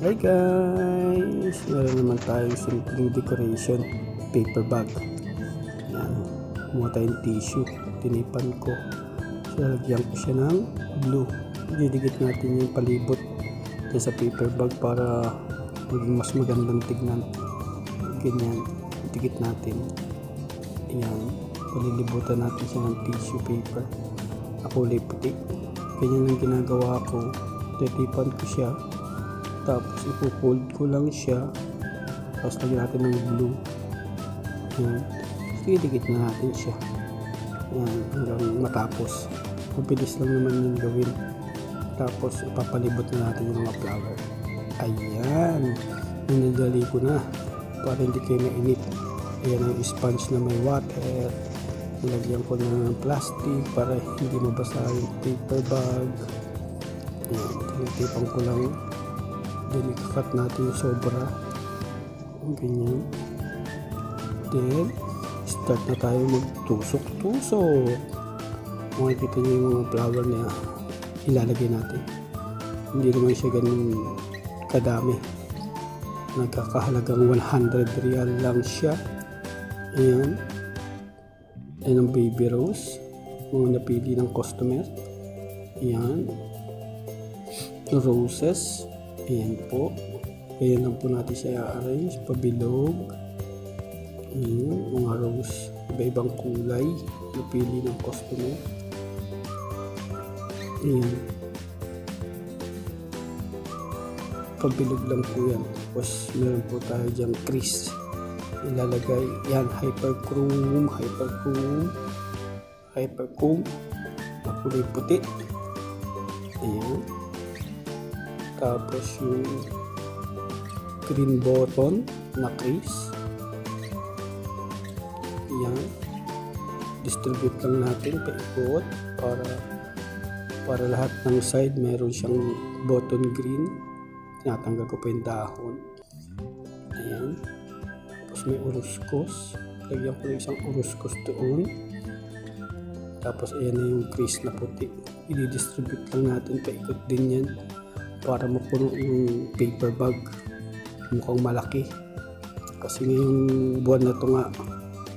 Hi guys! Meron naman tayong simpleng decoration, paper bag. Yan. Kumuha tayong tissue, tinipan ko. Lagyan ko siya ng glue. Didikit natin yung palibot sa paper bag para maging mas magandang tignan. Ganyan, dikit natin. Yan. Palilibutan natin siya ng tissue paper na kulay puti. Ganyan ang ginagawa ko. Titipan ko siya. Tapos ipo-fold ko lang siya, tapos lagyan natin ng glue. Yan. Dikit na natin siya. Yan, hanggang matapos. Mabilis lang naman yung gawin. Tapos ipapalibot na natin yung mga flower. Ayan, ninadali ko na para hindi kayo mainit. Ayan ang sponge na may water. Nilagyan ko na ng plastic para hindi mabasa yung paper bag. Ayan, tinitipan ko lang. Then ikakat natin yung sobra, ganyan. Then start na tayo magtusok-tusok. Makikita nyo yung mga flower na ilalagay natin. Hindi naman siya ganun kadami, nagkakahalagang 100 real lang siya. Ayan, ayan ang baby rose, mga napili ng customer. Ayan, roses. Ayan po. Ayan lang po natin siya i-arrange. Pabilog. Ayan, mga rose. Iba-ibang kulay. Napili ng customer. Ayan. Pabilog lang po yan. Tapos meron po tayo dyan crease. Ilalagay. Yan. Hyperchrome. Hyperchrome. Na kulay puti. Ayan. Tapos yung green button na crease. Yan. Distribute lang natin paikot para lahat ng side meron siyang button green. Tinatanggal ko pa yung dahon. Ayan. Tapos may uruskos. Lagyan ko ng isang uruskos doon. Tapos ayan na yung crease na puti. I-distribute lang natin paikot din yan para mapuno yung paper bag. Mukhang malaki kasi ngayong buwan na ito nga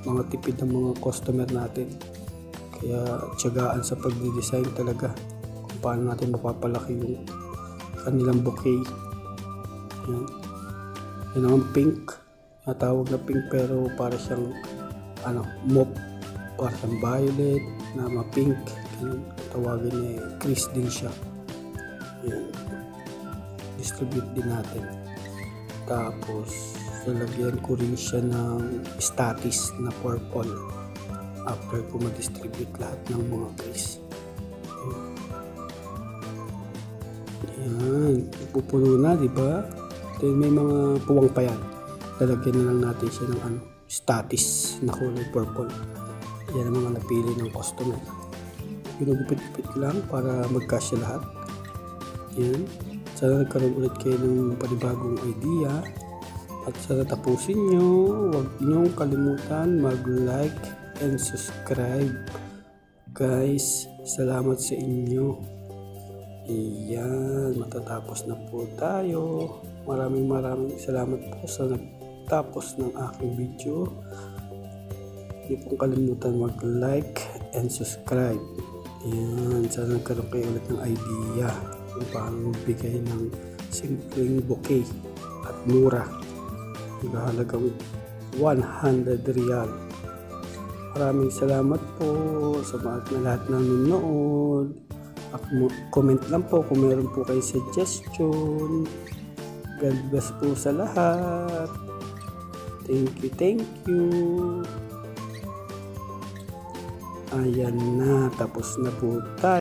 mga tipid ng mga customer natin, kaya tiyagaan sa pagdidesign talaga kung paano natin mapapalaki yung kanilang bouquet. Yan ang pink, natawag na pink pero para siyang mauve, para siyang violet na ma-pink, tawagin na crease din siya. Yan. Distribute din natin. Tapos lalagyan ko rin siya ng statis na purple after ko ma-distribute lahat ng mga crease. Ayan, pupuno na, diba? Then may mga puwang pa yan. Lalagyan na lang natin siya ng statis na kulay purple. Yan ang mga napili ng customer. Ginugupit-gupit lang para magkasya lahat. Yan. Sana nagkaroon ulit kayo ng panibagong idea. At sana tapusin nyo. Huwag nyong kalimutan mag-like and subscribe. Guys, salamat sa inyo. Iyan, matatapos na po tayo. Maraming salamat po sa nagtapos ng aking video. Hindi pong kalimutan mag-like and subscribe. Iyan, sana nagkaroon kayo ulit ng idea kung paano magbigay ng simpleng bouquet at mura. Halagang 100 real. Maraming salamat po sa lahat ng nanonood. At comment lang po kung meron po kayo suggestion. God bless po sa lahat. Thank you. Ayan na, tapos na po tayo.